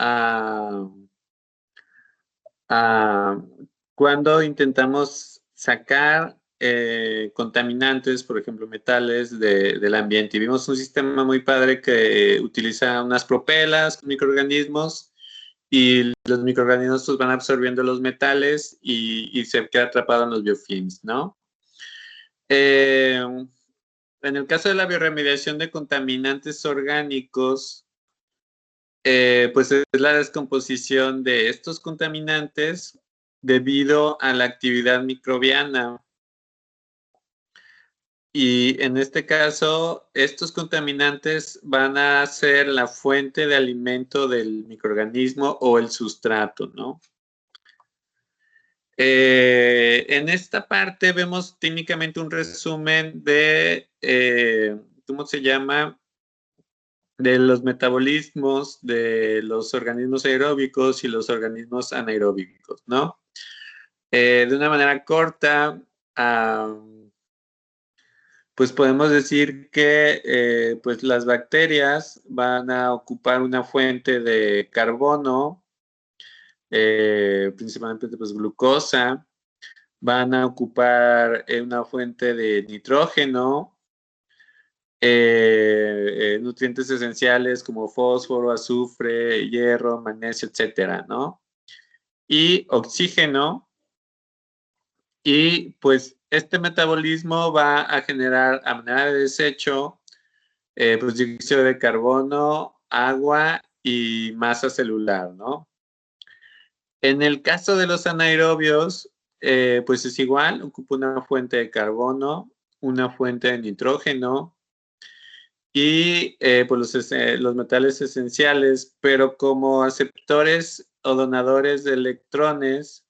a, a cuando intentamos sacar contaminantes, por ejemplo, metales del ambiente. Y vimos un sistema muy padre que utiliza unas propelas con microorganismos y los microorganismos pues, van absorbiendo los metales y se queda atrapado en los biofilms, ¿no? En el caso de la bioremediación de contaminantes orgánicos, pues es la descomposición de estos contaminantes debido a la actividad microbiana. Y en este caso, estos contaminantes van a ser la fuente de alimento del microorganismo o el sustrato, ¿no? En esta parte vemos técnicamente un resumen de, ¿cómo se llama? De los metabolismos de los organismos aeróbicos y los organismos anaeróbicos, ¿no? De una manera corta, pues podemos decir que pues las bacterias van a ocupar una fuente de carbono, principalmente pues glucosa, van a ocupar una fuente de nitrógeno, nutrientes esenciales como fósforo, azufre, hierro, magnesio, etcétera, ¿no? Y oxígeno, y pues este metabolismo va a generar a manera de desecho pues dióxido de carbono, agua y masa celular, ¿no? En el caso de los anaerobios, pues es igual, ocupa una fuente de carbono, una fuente de nitrógeno y pues los metales esenciales, pero como aceptores o donadores de electrones,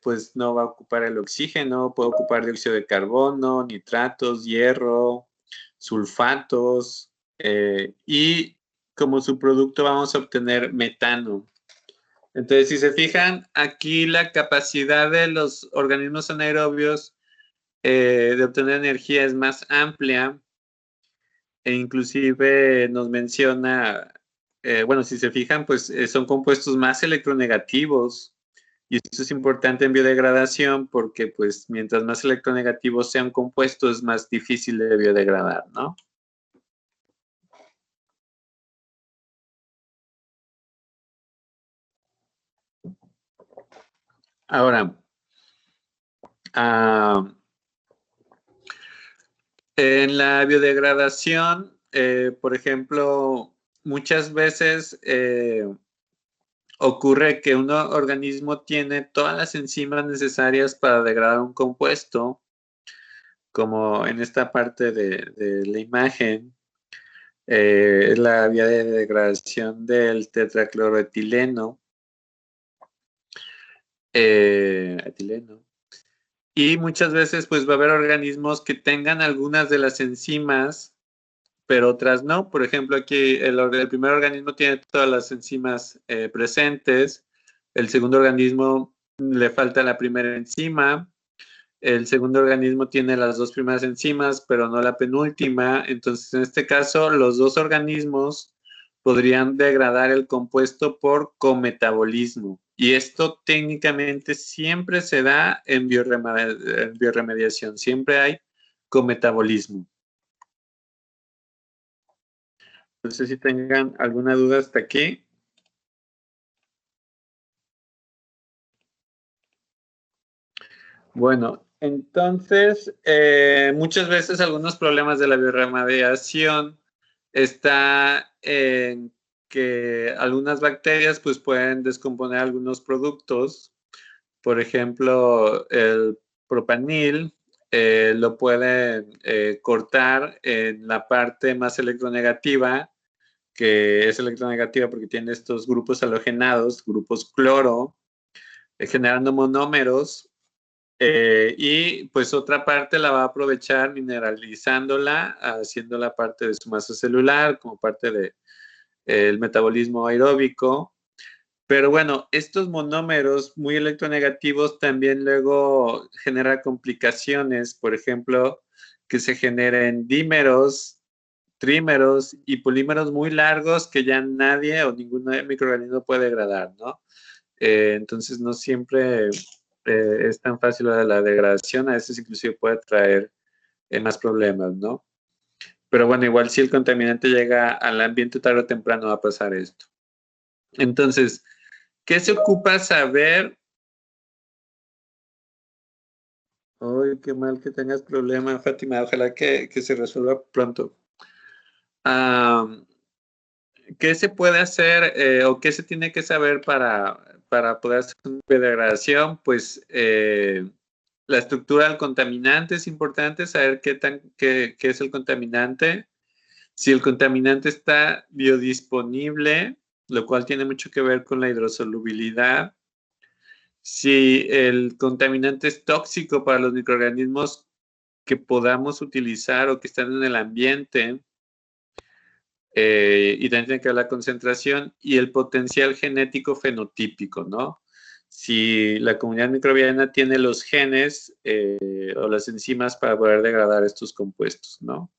pues no va a ocupar el oxígeno, puede ocupar dióxido de carbono, nitratos, hierro, sulfatos, y como subproducto vamos a obtener metano. Entonces, si se fijan, aquí la capacidad de los organismos anaerobios de obtener energía es más amplia e inclusive nos menciona, bueno, si se fijan, pues son compuestos más electronegativos. Y esto es importante en biodegradación porque, pues, mientras más electronegativos sea un compuesto, es más difícil de biodegradar, ¿no? Ahora, en la biodegradación, por ejemplo, muchas veces ocurre que un organismo tiene todas las enzimas necesarias para degradar un compuesto, como en esta parte de la imagen, es la vía de degradación del tetracloroetileno, etileno. Y muchas veces pues va a haber organismos que tengan algunas de las enzimas, pero otras no. Por ejemplo, aquí el primer organismo tiene todas las enzimas presentes, el segundo organismo le falta la primera enzima, el segundo organismo tiene las dos primeras enzimas, pero no la penúltima. Entonces, en este caso, los dos organismos podrían degradar el compuesto por cometabolismo. Y esto técnicamente siempre se da en bioremediación. Siempre hay cometabolismo. No sé si tengan alguna duda hasta aquí. Bueno, entonces, muchas veces algunos problemas de la bioremediación está en que algunas bacterias pues pueden descomponer algunos productos. Por ejemplo, el propanil lo pueden cortar en la parte más electronegativa, que es electronegativa porque tiene estos grupos halogenados, grupos cloro, generando monómeros. Y pues otra parte la va a aprovechar mineralizándola, haciendo la parte de su masa celular como parte de el metabolismo aeróbico. Pero bueno, estos monómeros muy electronegativos también luego generan complicaciones, por ejemplo, que se generen dímeros trímeros y polímeros muy largos que ya nadie o ningún microorganismo puede degradar, ¿no? Entonces no siempre es tan fácil la degradación, a veces inclusive puede traer más problemas, ¿no? Pero bueno, igual si el contaminante llega al ambiente tarde o temprano va a pasar esto. Entonces, ¿qué se ocupa saber? Ay, qué mal que tengas problema, Fátima. Ojalá que se resuelva pronto. ¿Qué se puede hacer o qué se tiene que saber para poder hacer una biodegradación? Pues la estructura del contaminante es importante, saber qué es el contaminante. Si el contaminante está biodisponible, lo cual tiene mucho que ver con la hidrosolubilidad. Si el contaminante es tóxico para los microorganismos que podamos utilizar o que están en el ambiente, y también tiene que ver la concentración y el potencial genético fenotípico, ¿no? Si la comunidad microbiana tiene los genes o las enzimas para poder degradar estos compuestos, ¿no?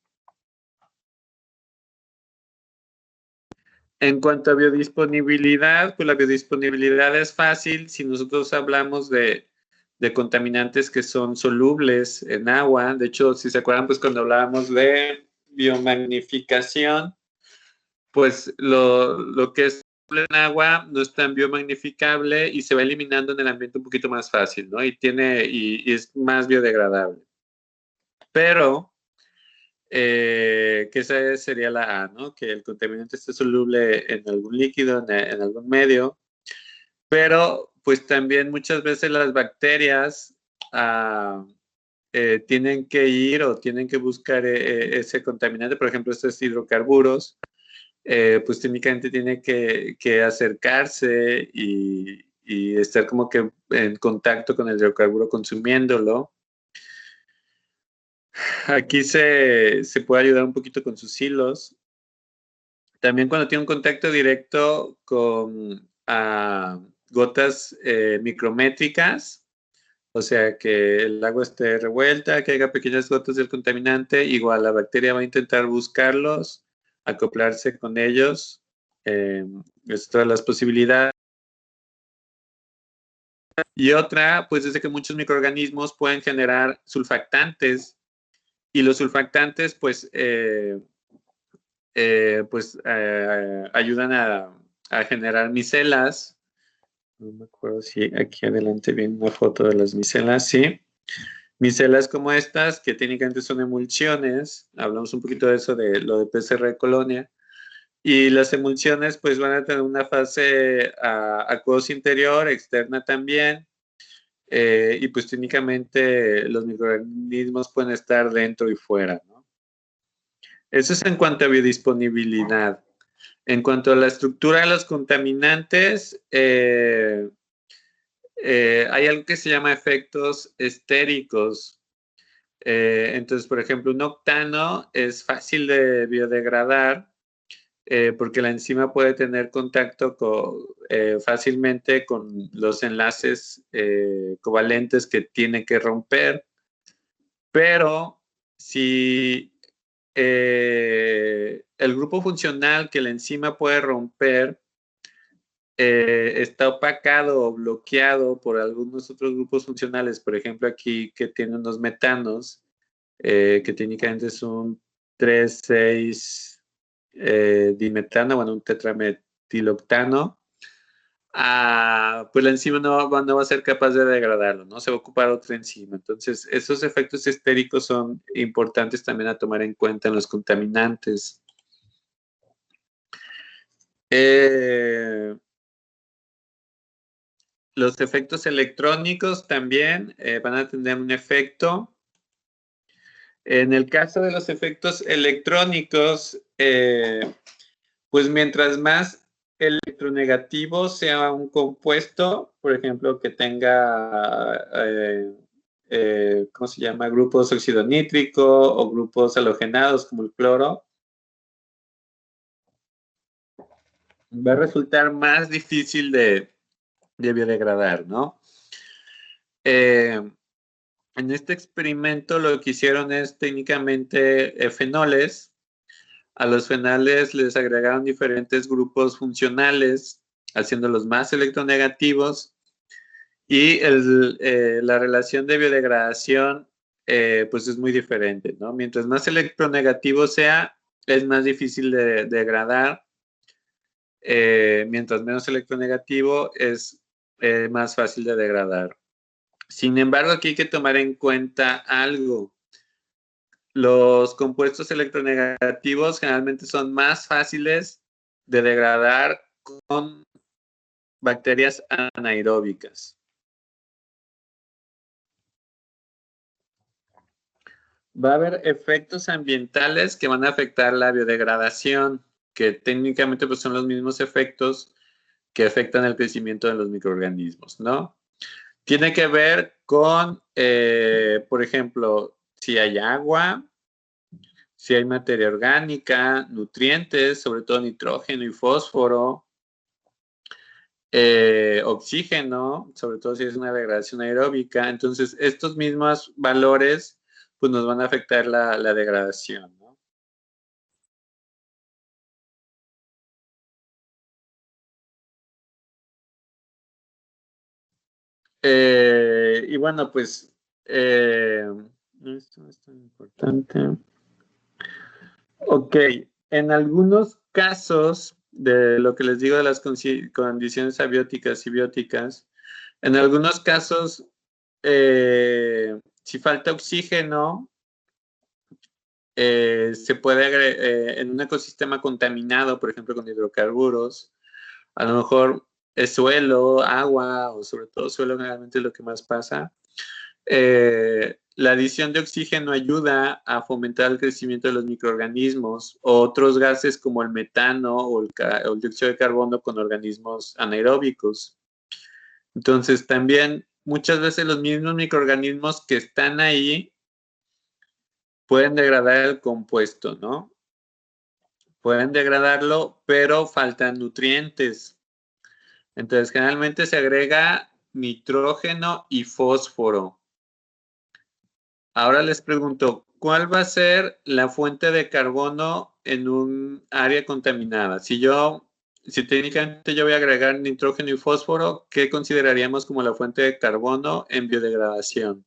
En cuanto a biodisponibilidad, pues la biodisponibilidad es fácil si nosotros hablamos de contaminantes que son solubles en agua. De hecho, si se acuerdan, pues cuando hablábamos de biomagnificación, pues lo que es soluble en agua no es tan biomagnificable y se va eliminando en el ambiente un poquito más fácil, ¿no? Y es más biodegradable. Pero que esa sería la A, ¿no? Que el contaminante esté soluble en algún líquido, en algún medio, pero pues también muchas veces las bacterias tienen que ir o tienen que buscar ese contaminante, por ejemplo, estos hidrocarburos, pues técnicamente tiene que acercarse y estar como que en contacto con el hidrocarburo consumiéndolo. Aquí se puede ayudar un poquito con sus hilos. También cuando tiene un contacto directo con gotas micrométricas, o sea que el agua esté revuelta, que haya pequeñas gotas del contaminante, igual la bacteria va a intentar buscarlos, acoplarse con ellos. Es todas las posibilidades. Y otra, pues es de que muchos microorganismos pueden generar surfactantes y los surfactantes, ayudan a generar micelas. No me acuerdo si aquí adelante viene una foto de las micelas, sí. Micelas como estas, que técnicamente son emulsiones, hablamos un poquito de eso, de lo de PCR de colonia, y las emulsiones pues van a tener una fase acuosa interior, externa también, y pues técnicamente los microorganismos pueden estar dentro y fuera, ¿no? Eso es en cuanto a biodisponibilidad. En cuanto a la estructura de los contaminantes, hay algo que se llama efectos estéricos. Entonces, por ejemplo, un octano es fácil de biodegradar porque la enzima puede tener contacto fácilmente con los enlaces covalentes que tiene que romper, pero si el grupo funcional que la enzima puede romper está opacado o bloqueado por algunos otros grupos funcionales, por ejemplo aquí que tiene unos metanos, que técnicamente es un 3,6 dimetano, bueno, un tetrametiloctano, pues la enzima no va a ser capaz de degradarlo, ¿no? Se va a ocupar otra enzima. Entonces, esos efectos estéricos son importantes también a tomar en cuenta en los contaminantes. Los efectos electrónicos también van a tener un efecto. En el caso de los efectos electrónicos, pues mientras más electronegativo sea un compuesto, por ejemplo, que tenga, ¿cómo se llama? Grupos óxido nítrico o grupos halogenados como el cloro, va a resultar más difícil de biodegradar, ¿no? En este experimento lo que hicieron es técnicamente fenoles, A los fenales les agregaron diferentes grupos funcionales, haciéndolos más electronegativos, y la relación de biodegradación pues es muy diferente, ¿no? Mientras más electronegativo sea, es más difícil de degradar. Mientras menos electronegativo, es más fácil de degradar. Sin embargo, aquí hay que tomar en cuenta algo. Los compuestos electronegativos generalmente son más fáciles de degradar con bacterias anaeróbicas. Va a haber efectos ambientales que van a afectar la biodegradación, que técnicamente pues, son los mismos efectos que afectan el crecimiento de los microorganismos, ¿no? Tiene que ver con, por ejemplo, si hay agua, si hay materia orgánica, nutrientes, sobre todo nitrógeno y fósforo, oxígeno, sobre todo si es una degradación aeróbica. Entonces, estos mismos valores pues, nos van a afectar la degradación, ¿no? Y bueno, pues esto no es tan importante. Ok, en algunos casos de lo que les digo de las condiciones abióticas y bióticas, en algunos casos, si falta oxígeno, se puede, en un ecosistema contaminado, por ejemplo, con hidrocarburos, a lo mejor es suelo, agua, o sobre todo suelo generalmente es lo que más pasa. La adición de oxígeno ayuda a fomentar el crecimiento de los microorganismos o otros gases como el metano o el dióxido de carbono con organismos anaeróbicos. Entonces, también muchas veces los mismos microorganismos que están ahí pueden degradar el compuesto, ¿no? Pueden degradarlo, pero faltan nutrientes. Entonces, generalmente se agrega nitrógeno y fósforo. Ahora les pregunto, ¿cuál va a ser la fuente de carbono en un área contaminada? Si técnicamente yo voy a agregar nitrógeno y fósforo, ¿qué consideraríamos como la fuente de carbono en biodegradación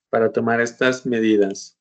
para tomar estas medidas?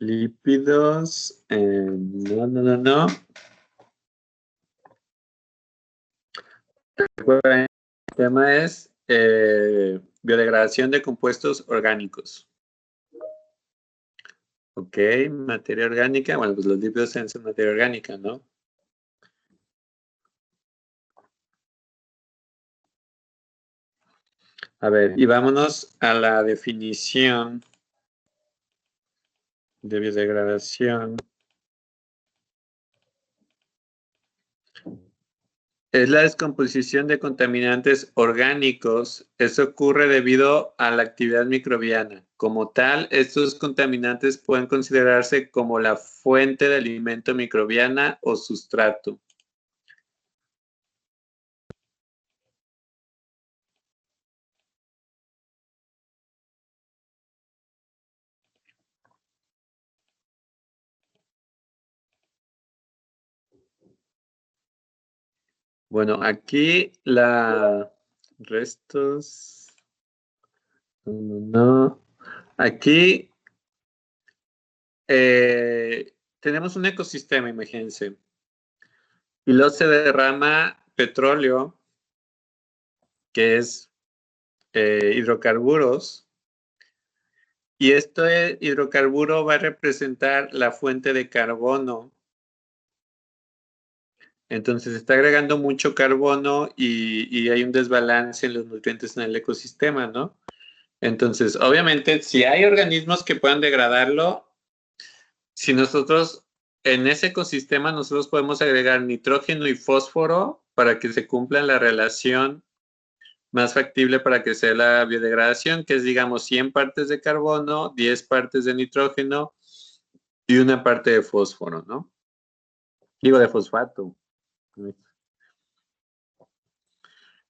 Lípidos, no. El tema es biodegradación de compuestos orgánicos. Ok, materia orgánica. Bueno, pues los lípidos son materia orgánica, ¿no? A ver, y vámonos a la definición de biodegradación. Es la descomposición de contaminantes orgánicos. Eso ocurre debido a la actividad microbiana. Como tal, estos contaminantes pueden considerarse como la fuente de alimento microbiana o sustrato. Bueno, aquí restos. No. Aquí tenemos un ecosistema, imagínense. Y luego se derrama petróleo, que es hidrocarburos. Y este hidrocarburo va a representar la fuente de carbono Entonces está agregando mucho carbono y hay un desbalance en los nutrientes en el ecosistema, ¿no? Entonces, obviamente, si hay organismos que puedan degradarlo, si nosotros en ese ecosistema nosotros podemos agregar nitrógeno y fósforo para que se cumpla la relación más factible para que sea la biodegradación, que es, digamos, 100 partes de carbono, 10 partes de nitrógeno y una parte de fósforo, ¿no? Digo, de fosfato.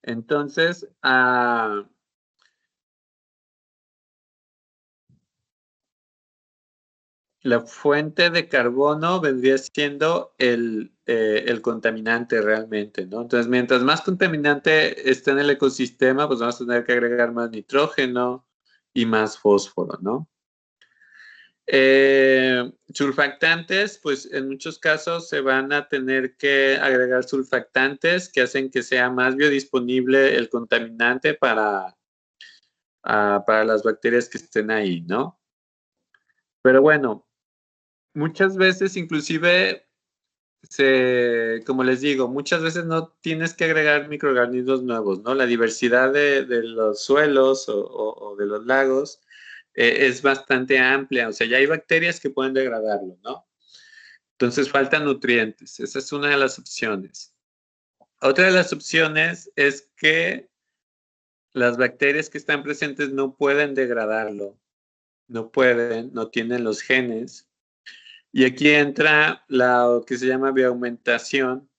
Entonces, la fuente de carbono vendría siendo el contaminante realmente, ¿no? Entonces, mientras más contaminante esté en el ecosistema, pues vamos a tener que agregar más nitrógeno y más fósforo, ¿no? Surfactantes, pues en muchos casos se van a tener que agregar surfactantes que hacen que sea más biodisponible el contaminante para las bacterias que estén ahí, ¿no? Pero bueno, muchas veces inclusive como les digo, muchas veces no tienes que agregar microorganismos nuevos, ¿no? La diversidad de los suelos o de los lagos es bastante amplia, o sea, ya hay bacterias que pueden degradarlo, ¿no? Entonces faltan nutrientes, esa es una de las opciones. Otra de las opciones es que las bacterias que están presentes no pueden degradarlo, no pueden, no tienen los genes. Y aquí entra lo que se llama bioaugmentación,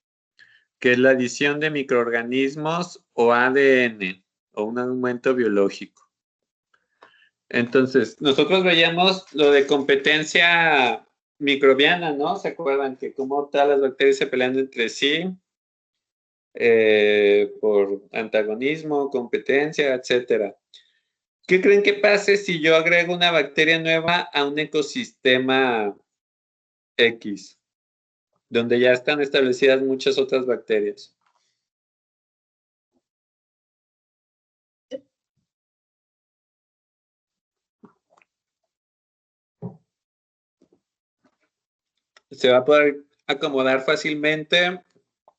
que es la adición de microorganismos o ADN, o un aumento biológico. Entonces, nosotros veíamos lo de competencia microbiana, ¿no? ¿Se acuerdan que como todas las bacterias se pelean entre sí por antagonismo, competencia, etcétera? ¿Qué creen que pase si yo agrego una bacteria nueva a un ecosistema X, donde ya están establecidas muchas otras bacterias? Se va a poder acomodar fácilmente,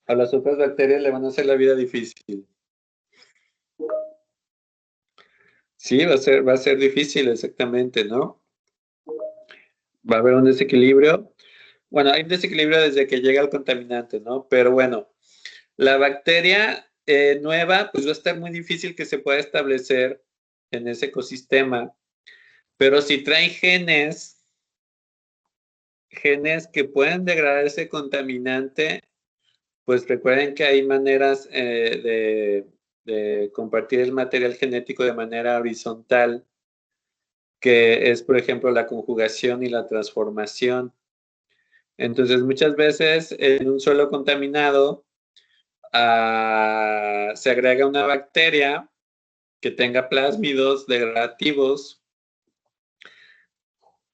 a las otras bacterias le van a hacer la vida difícil. Sí, va a ser difícil, exactamente, ¿no? Va a haber un desequilibrio. Bueno, hay un desequilibrio desde que llega el contaminante, ¿no? Pero bueno, la bacteria nueva, pues va a estar muy difícil que se pueda establecer en ese ecosistema. Pero si trae genes que pueden degradar ese contaminante, pues recuerden que hay maneras de compartir el material genético de manera horizontal, que es, por ejemplo, la conjugación y la transformación. Entonces, muchas veces en un suelo contaminado se agrega una bacteria que tenga plásmidos degradativos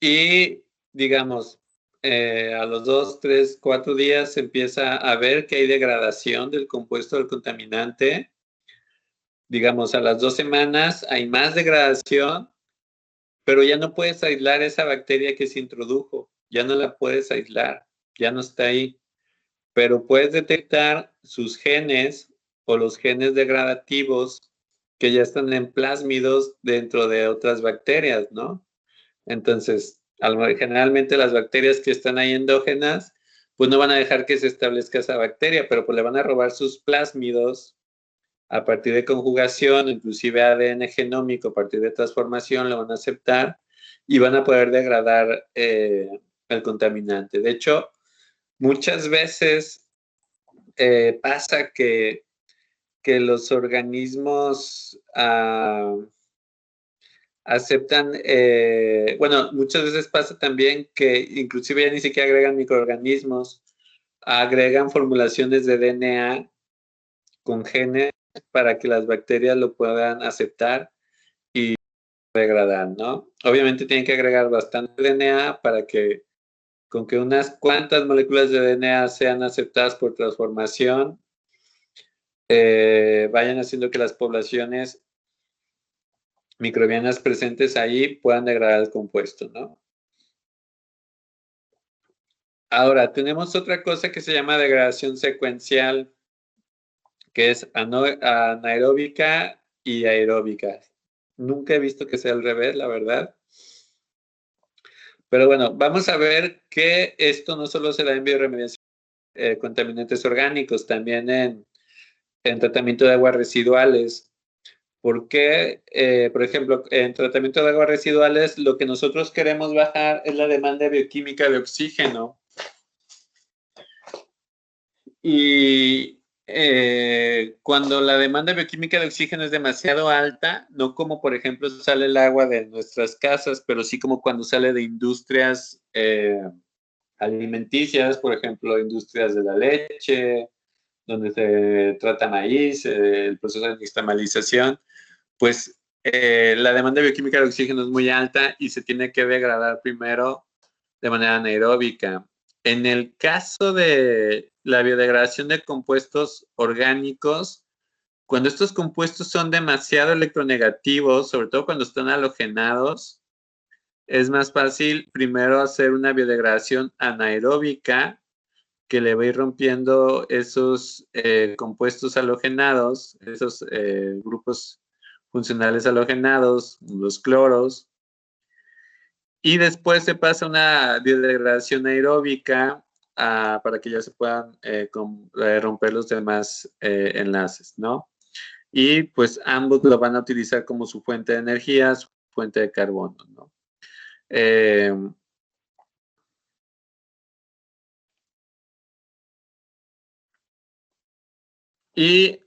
y, digamos, a los 2, 3, 4 días se empieza a ver que hay degradación del compuesto del contaminante. Digamos, a las 2 semanas hay más degradación, pero ya no puedes aislar esa bacteria que se introdujo, ya no la puedes aislar, ya no está ahí, pero puedes detectar sus genes o los genes degradativos que ya están en plásmidos dentro de otras bacterias, ¿no? Entonces, generalmente las bacterias que están ahí endógenas, pues no van a dejar que se establezca esa bacteria, pero pues le van a robar sus plásmidos a partir de conjugación, inclusive ADN genómico, a partir de transformación, lo van a aceptar y van a poder degradar el contaminante. De hecho, muchas veces pasa que los organismos aceptan, bueno, muchas veces pasa también que inclusive ya ni siquiera agregan microorganismos, agregan formulaciones de DNA con genes para que las bacterias lo puedan aceptar y degradar, ¿no? Obviamente tienen que agregar bastante DNA para que con que unas cuantas moléculas de DNA sean aceptadas por transformación, vayan haciendo que las poblaciones microbianas presentes ahí puedan degradar el compuesto, ¿no? Ahora, tenemos otra cosa que se llama degradación secuencial, que es anaeróbica y aeróbica. Nunca he visto que sea al revés, la verdad. Pero bueno, vamos a ver que esto no solo se da en bioremediación, contaminantes orgánicos, también en tratamiento de aguas residuales. Porque, por ejemplo, en tratamiento de aguas residuales, lo que nosotros queremos bajar es la demanda bioquímica de oxígeno. Y cuando la demanda bioquímica de oxígeno es demasiado alta, no como por ejemplo sale el agua de nuestras casas, pero sí como cuando sale de industrias alimenticias, por ejemplo, industrias de la leche, donde se trata maíz, el proceso de nixtamalización, pues la demanda bioquímica de oxígeno es muy alta y se tiene que degradar primero de manera anaeróbica. En el caso de la biodegradación de compuestos orgánicos, cuando estos compuestos son demasiado electronegativos, sobre todo cuando están halogenados, es más fácil primero hacer una biodegradación anaeróbica que le va a ir rompiendo esos compuestos halogenados, esos grupos funcionales halogenados, los cloros, y después se pasa una biodegradación aeróbica para que ya se puedan romper los demás enlaces, ¿no? Y pues ambos lo van a utilizar como su fuente de energía, su fuente de carbono, ¿no? Y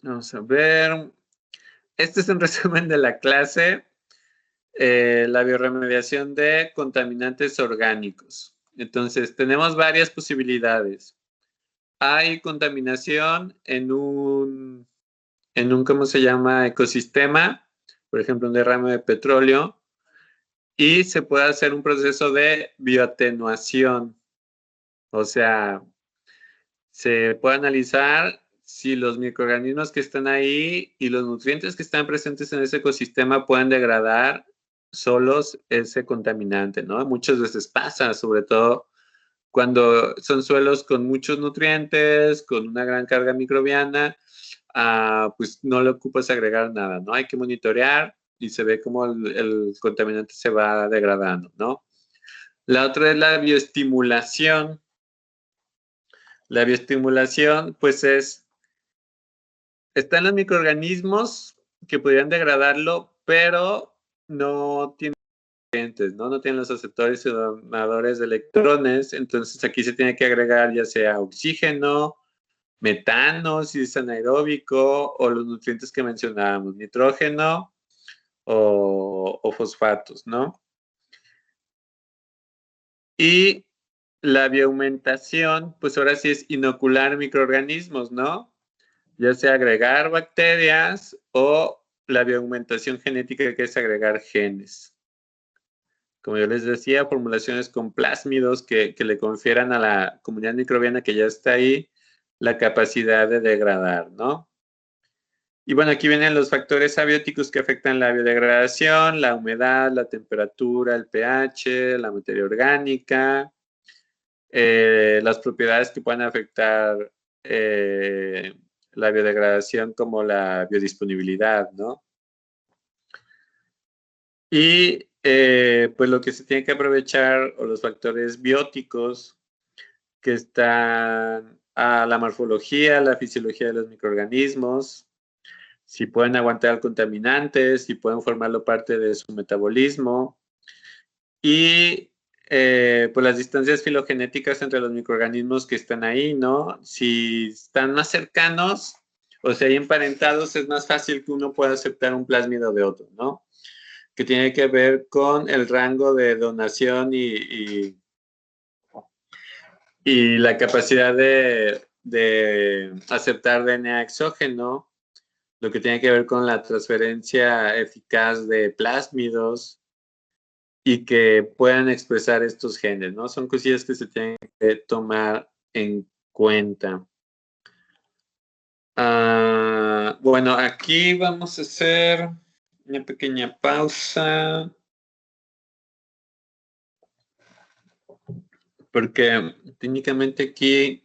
vamos a ver, este es un resumen de la clase. La bioremediación de contaminantes orgánicos. Entonces, tenemos varias posibilidades. Hay contaminación ¿cómo se llama? Ecosistema, por ejemplo, un derrame de petróleo, y se puede hacer un proceso de bioatenuación. O sea, se puede analizar si los microorganismos que están ahí y los nutrientes que están presentes en ese ecosistema pueden degradar solos ese contaminante, ¿no? Muchas veces pasa, sobre todo cuando son suelos con muchos nutrientes, con una gran carga microbiana, pues no le ocupas agregar nada, ¿no? Hay que monitorear y se ve cómo el contaminante se va degradando, ¿no? La otra es la bioestimulación. La bioestimulación, pues están los microorganismos que podrían degradarlo, pero no tienen nutrientes, ¿no? No tienen los aceptores y donadores de electrones, entonces aquí se tiene que agregar ya sea oxígeno, metano, si es anaeróbico, o los nutrientes que mencionábamos, nitrógeno o fosfatos, ¿no? Y la bioaumentación, pues ahora sí es inocular microorganismos, ¿no? Ya sea agregar bacterias o la bioaugmentación genética, que es agregar genes. Como yo les decía, formulaciones con plásmidos que le confieran a la comunidad microbiana que ya está ahí la capacidad de degradar, ¿no? Y bueno, aquí vienen los factores abióticos que afectan la biodegradación, la humedad, la temperatura, el pH, la materia orgánica, las propiedades que pueden afectar la biodegradación como la biodisponibilidad, ¿no? Y pues lo que se tiene que aprovechar, o los factores bióticos que están a la morfología, la fisiología de los microorganismos, si pueden aguantar contaminantes, si pueden formarlo parte de su metabolismo, y pues las distancias filogenéticas entre los microorganismos que están ahí, ¿no? Si están más cercanos o si hay emparentados, es más fácil que uno pueda aceptar un plásmido de otro, ¿no? Que tiene que ver con el rango de donación y la capacidad de aceptar DNA exógeno, lo que tiene que ver con la transferencia eficaz de plásmidos y que puedan expresar estos genes, ¿no? Son cosillas que se tienen que tomar en cuenta. Bueno, aquí vamos a hacer una pequeña pausa. porque técnicamente aquí,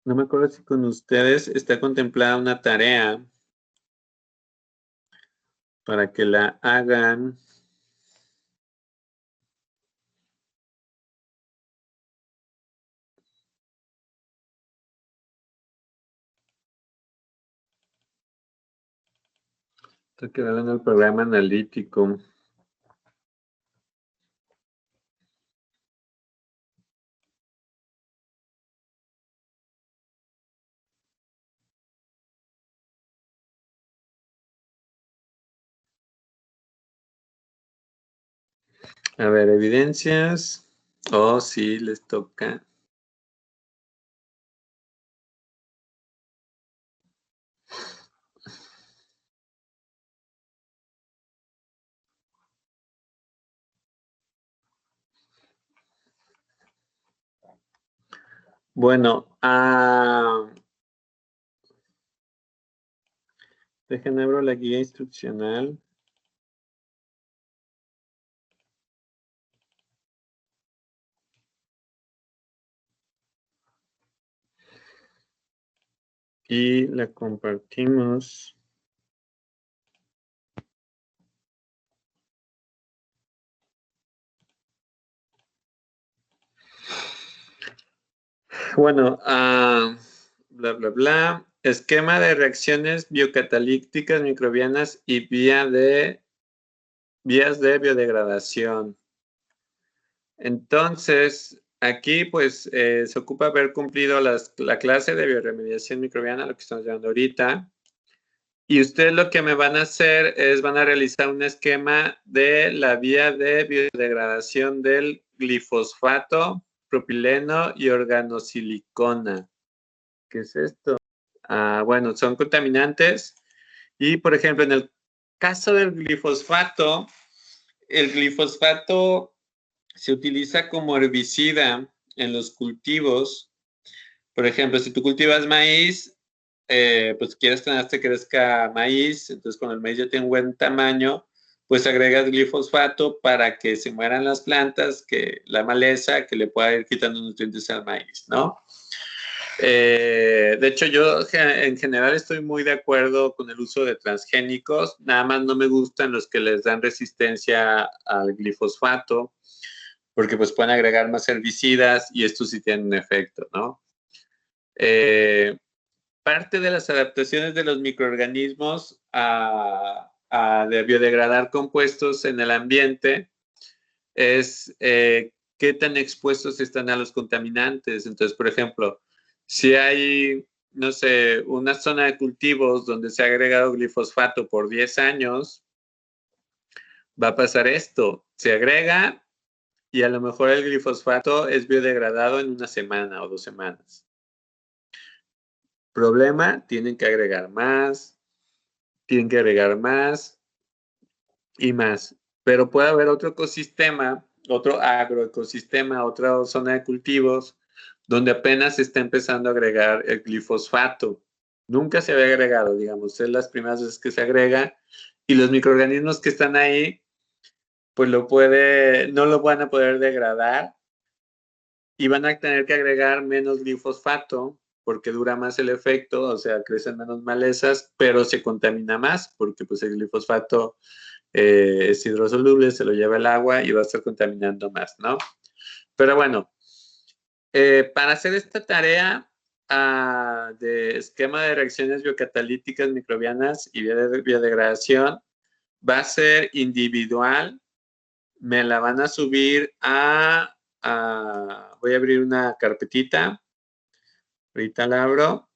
no me acuerdo si con ustedes está contemplada una tarea para que la hagan. Estoy quedando en el programa analítico. A ver, evidencias. Oh, sí, les toca. Bueno, déjenme abrir la guía instruccional. Y la compartimos. Bueno, bla, bla, bla. Esquema de reacciones biocatalíticas microbianas y vías de biodegradación. Entonces, aquí pues se ocupa haber cumplido la clase de bioremediación microbiana, lo que estamos llevando ahorita. Y ustedes lo que me van a hacer es, van a realizar un esquema de la vía de biodegradación del glifosfato, propileno y organosilicona. ¿Qué es esto? Bueno, son contaminantes. Y, por ejemplo, en el caso del glifosato, el glifosato se utiliza como herbicida en los cultivos. Por ejemplo, si tú cultivas maíz, pues quieres que crezca maíz, entonces cuando el maíz ya tiene un buen tamaño, pues agregas glifosato para que se mueran las plantas, que la maleza, que le pueda ir quitando nutrientes al maíz, ¿no? De hecho, yo en general estoy muy de acuerdo con el uso de transgénicos, nada más no me gustan los que les dan resistencia al glifosato, porque pues pueden agregar más herbicidas y estos sí tienen un efecto, ¿no? Parte de las adaptaciones de los microorganismos de biodegradar compuestos en el ambiente es qué tan expuestos están a los contaminantes. Entonces, por ejemplo, si hay, no sé, una zona de cultivos donde se ha agregado glifosato por 10 años, va a pasar esto. Se agrega y a lo mejor el glifosato es biodegradado en una semana o 2 semanas. Problema, tienen que agregar más y más. Pero puede haber otro ecosistema, otro agroecosistema, otra zona de cultivos, donde apenas se está empezando a agregar el glifosato. Nunca se había agregado, digamos, es las primeras veces que se agrega, y los microorganismos que están ahí, pues no lo van a poder degradar y van a tener que agregar menos glifosato porque dura más el efecto, o sea, crecen menos malezas, pero se contamina más porque pues el glifosato es hidrosoluble, se lo lleva el agua y va a estar contaminando más, ¿no? Pero bueno, para hacer esta tarea de esquema de reacciones biocatalíticas microbianas y biodegradación, va a ser individual. Me la van a subir voy a abrir una carpetita, ahorita la abro,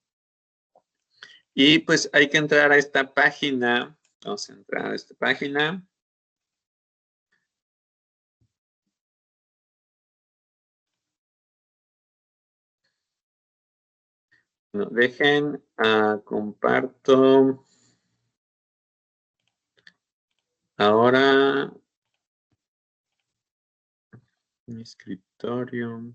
y pues hay que entrar a esta página. Vamos a entrar a esta página. No, dejen, comparto ahora mi escritorio.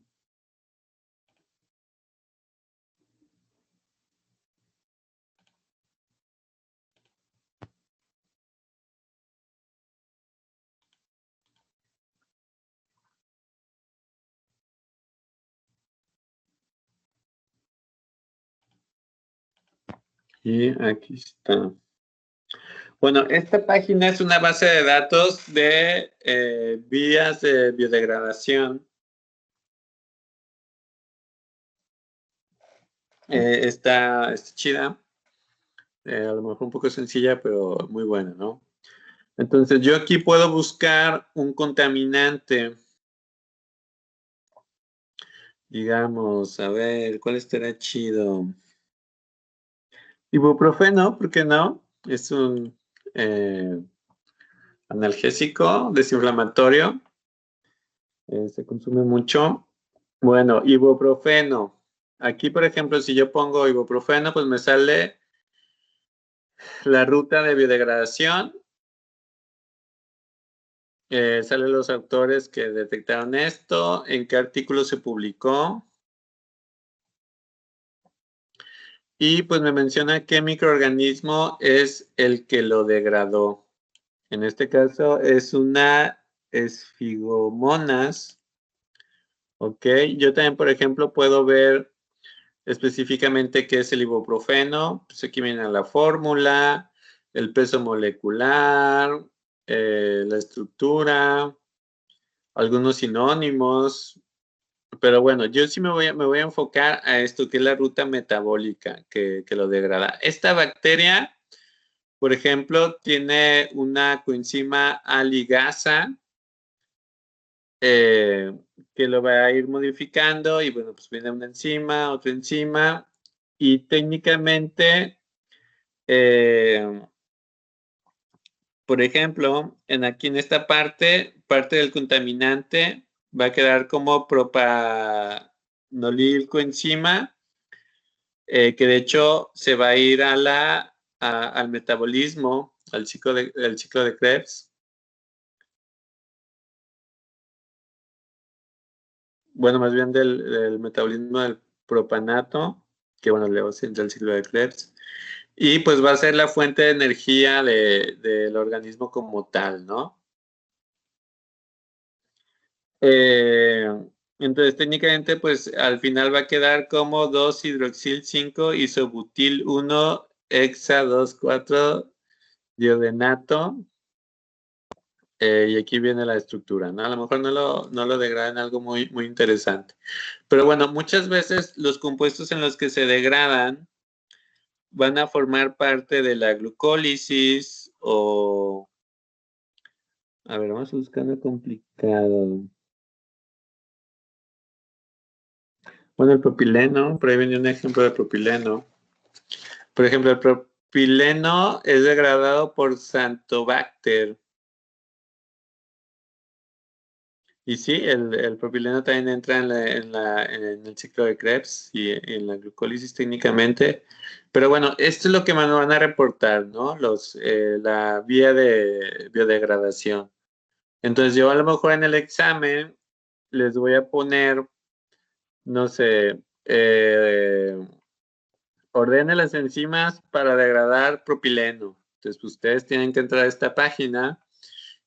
Y aquí está. Bueno, esta página es una base de datos de vías de biodegradación. Está chida. A lo mejor un poco sencilla, pero muy buena, ¿no? Entonces, yo aquí puedo buscar un contaminante. Digamos, a ver, ¿cuál estará chido? Ibuprofeno, ¿por qué no? Es un analgésico, desinflamatorio. Se consume mucho. Bueno, ibuprofeno. Aquí, por ejemplo, si yo pongo ibuprofeno, pues me sale la ruta de biodegradación. Salen los autores que detectaron esto, en qué artículo se publicó. Y pues me menciona qué microorganismo es el que lo degradó. En este caso es una esfigomonas. Ok, yo también, por ejemplo, puedo ver específicamente qué es el ibuprofeno. Pues aquí viene la fórmula, el peso molecular, la estructura, algunos sinónimos. Pero bueno, yo sí me voy a enfocar a esto, que es la ruta metabólica que lo degrada. Esta bacteria, por ejemplo, tiene una coenzima A ligasa que lo va a ir modificando y bueno, pues viene una enzima, otra enzima y técnicamente, eh, por ejemplo, aquí en esta parte del contaminante va a quedar como propanolilcoenzima, que de hecho se va a ir al metabolismo, al ciclo de Krebs. Bueno, más bien del metabolismo del propanato, que bueno, luego se entra el ciclo de Krebs. Y pues va a ser la fuente de energía del organismo como tal, ¿no? Eh, entonces, técnicamente, pues al final va a quedar como 2-hidroxil 5 isobutil 1 hexa 2,4 diodenato. Y aquí viene la estructura, ¿no? A lo mejor no lo degradan algo muy, muy interesante. Pero bueno, muchas veces los compuestos en los que se degradan van a formar parte de la glucólisis o... A ver, vamos a buscar uno complicado. Bueno, el propileno, por ahí viene un ejemplo de propileno. Por ejemplo, el propileno es degradado por Xantobacter. Y sí, el propileno también entra en el ciclo de Krebs y en la glucólisis técnicamente. Pero bueno, esto es lo que me van a reportar, ¿no? La vía de biodegradación. Entonces yo a lo mejor en el examen les voy a poner, no sé, ordene las enzimas para degradar propileno. Entonces pues, ustedes tienen que entrar a esta página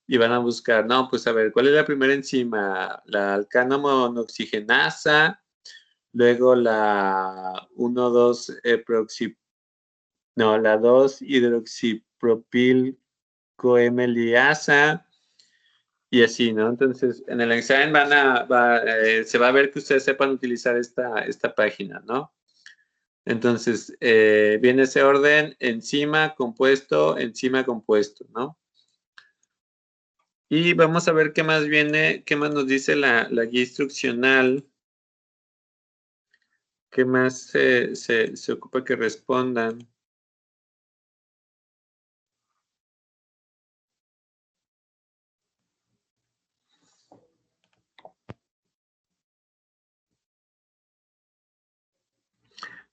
y van a buscar, no, pues a ver, ¿cuál es la primera enzima? La alcano monoxigenasa, luego la 1,2 no, la 2-hidroxipropilcoemeliasa y así, ¿no? Entonces, en el examen se va a ver que ustedes sepan utilizar esta página, ¿no? Entonces, viene ese orden, enzima, compuesto, ¿no? Y vamos a ver qué más viene, qué más nos dice la guía instruccional, qué más se ocupa que respondan.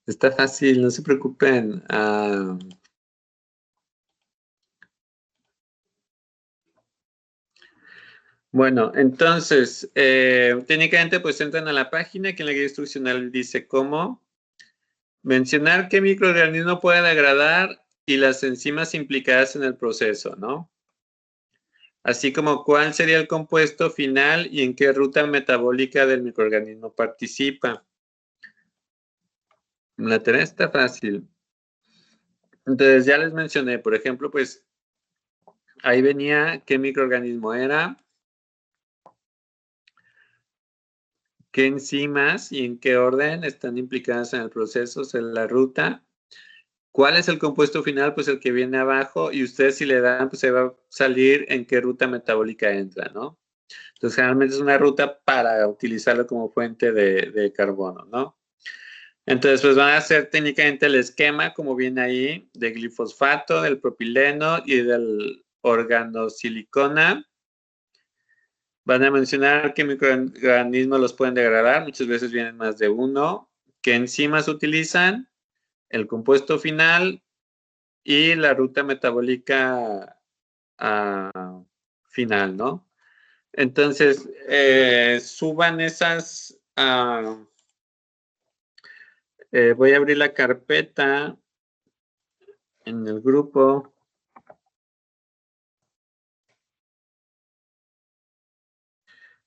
Está fácil, no se preocupen. Bueno, entonces, técnicamente pues entran a la página que en la guía instruccional dice cómo mencionar qué microorganismo puede degradar y las enzimas implicadas en el proceso, ¿no? Así como cuál sería el compuesto final y en qué ruta metabólica del microorganismo participa. La tarea está fácil. Entonces ya les mencioné, por ejemplo, pues ahí venía qué microorganismo era, qué enzimas y en qué orden están implicadas en el proceso, o sea, la ruta. ¿Cuál es el compuesto final? Pues el que viene abajo y ustedes si le dan, pues se va a salir en qué ruta metabólica entra, ¿no? Entonces generalmente es una ruta para utilizarlo como fuente de carbono, ¿no? Entonces, pues van a hacer técnicamente el esquema, como viene ahí, de glifosfato, del propileno y del organosilicona. Van a mencionar qué microorganismos los pueden degradar, muchas veces vienen más de uno, qué enzimas utilizan, el compuesto final y la ruta metabólica final, ¿no? Entonces, suban esas, voy a abrir la carpeta en el grupo.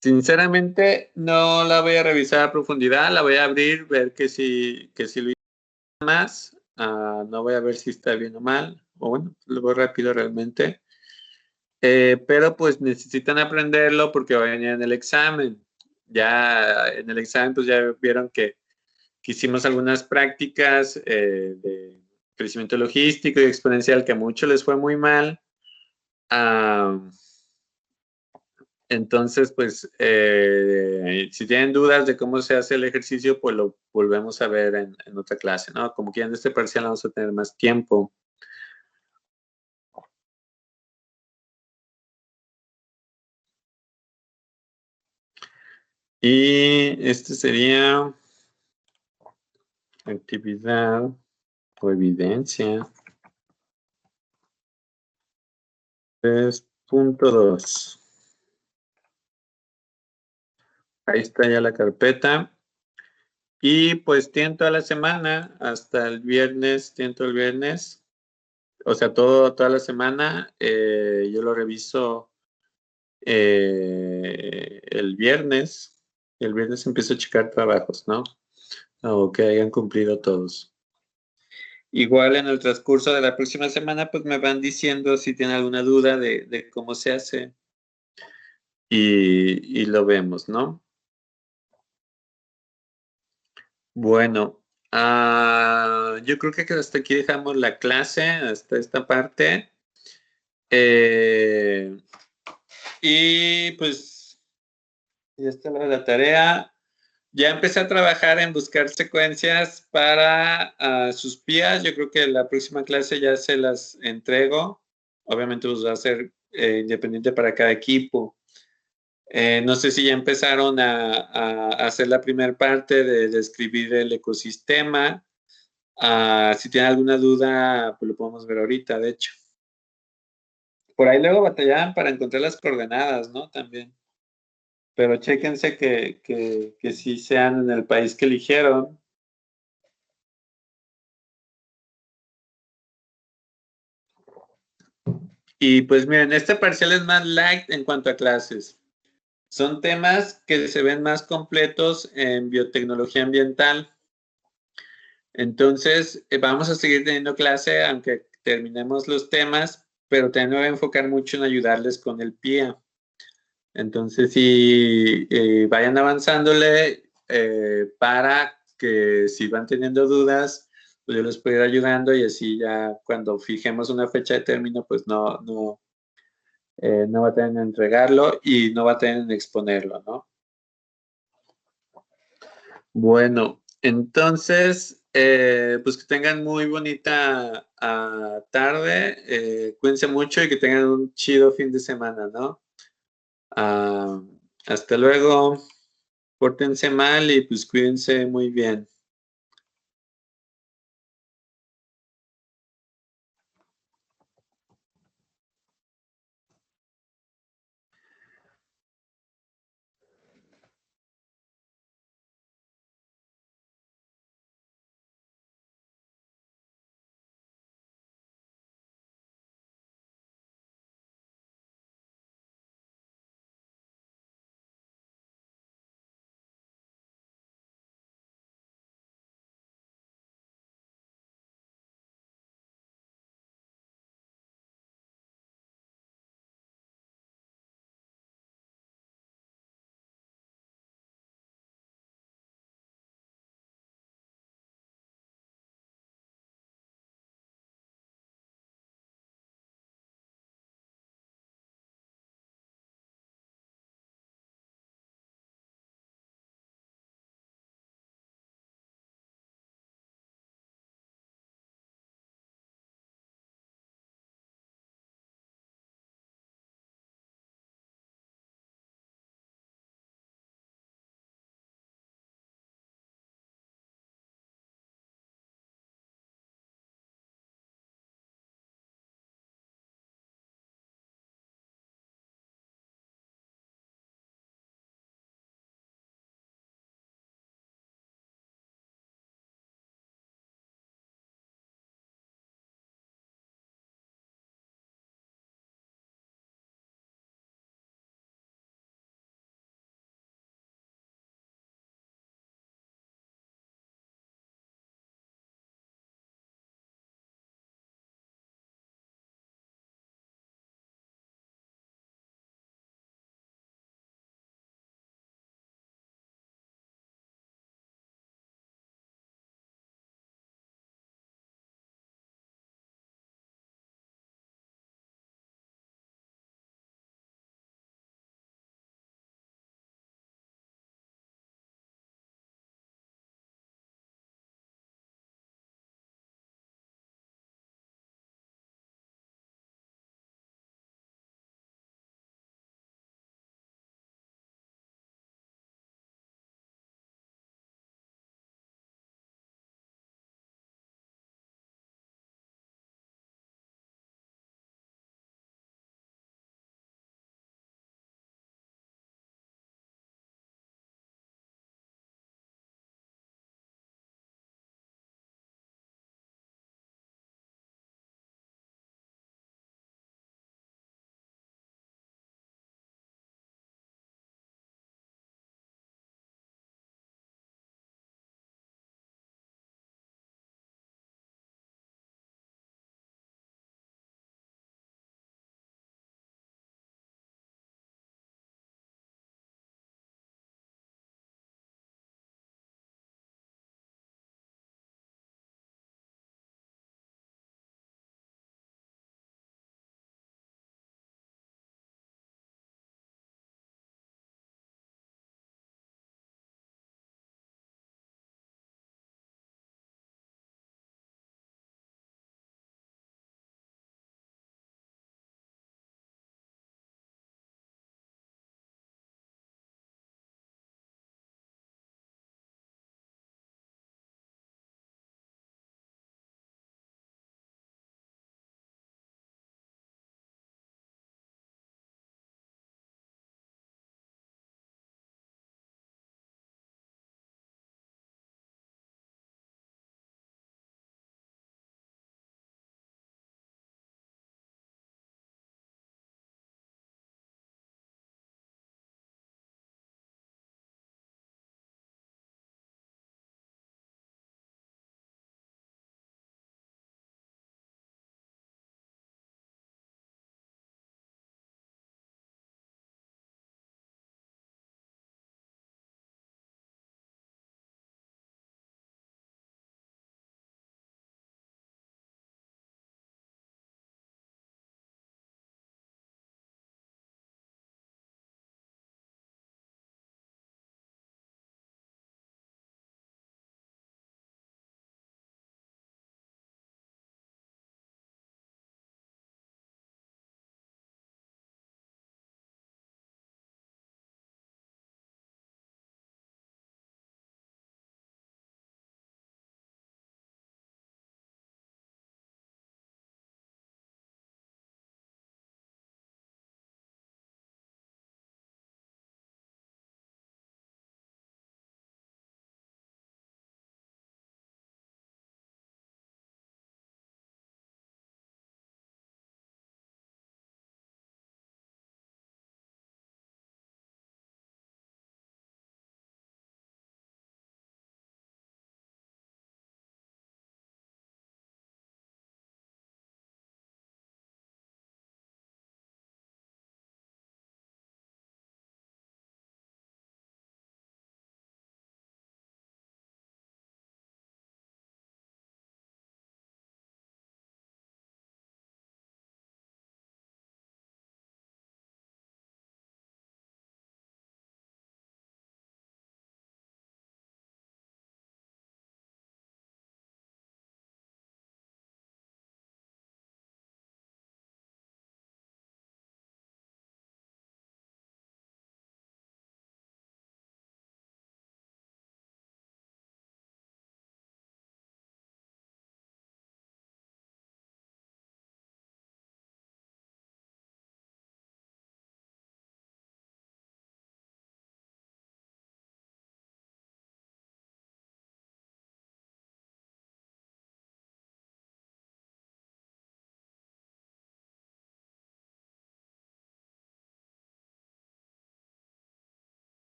Sinceramente, no la voy a revisar a profundidad, la voy a abrir, ver que si lo hice más, no voy a ver si está bien o mal, o bueno, lo voy rápido realmente. Pero pues necesitan aprenderlo porque va a venir en el examen. Ya en el examen pues ya vieron que hicimos algunas prácticas de crecimiento logístico y exponencial que a muchos les fue muy mal. Entonces, pues, si tienen dudas de cómo se hace el ejercicio, pues lo volvemos a ver en otra clase, ¿no? Como que ya en este parcial vamos a tener más tiempo. Y este sería actividad o evidencia 3.2. Ahí está ya la carpeta. Y pues tienen toda la semana, hasta el viernes, tienen todo el viernes. O sea, toda la semana. Yo lo reviso el viernes. El viernes empiezo a checar trabajos, ¿no? O que hayan cumplido todos. Igual en el transcurso de la próxima semana, pues me van diciendo si tienen alguna duda de cómo se hace y lo vemos, ¿no? Bueno, yo creo que hasta aquí dejamos la clase, hasta esta parte. Y pues ya está la tarea. Ya empecé a trabajar en buscar secuencias para sus PIAs. Yo creo que la próxima clase ya se las entrego. Obviamente pues va a ser independiente para cada equipo. No sé si ya empezaron a hacer la primera parte de describir el ecosistema. Si tienen alguna duda, pues lo podemos ver ahorita, de hecho. Por ahí luego batallaban para encontrar las coordenadas, ¿no? También. Pero chéquense que sí sean en el país que eligieron. Y pues miren, este parcial es más light en cuanto a clases. Son temas que se ven más completos en biotecnología ambiental. Entonces, vamos a seguir teniendo clase aunque terminemos los temas, pero también me voy a enfocar mucho en ayudarles con el PIA. Entonces, si vayan avanzándole para que si van teniendo dudas, pues yo les puedo ir ayudando y así ya cuando fijemos una fecha de término, pues no va a tener en entregarlo y no va a tener en exponerlo, ¿no? Bueno, entonces, pues que tengan muy bonita tarde, cuídense mucho y que tengan un chido fin de semana, ¿no? Ah, hasta luego, pórtense mal y pues cuídense muy bien.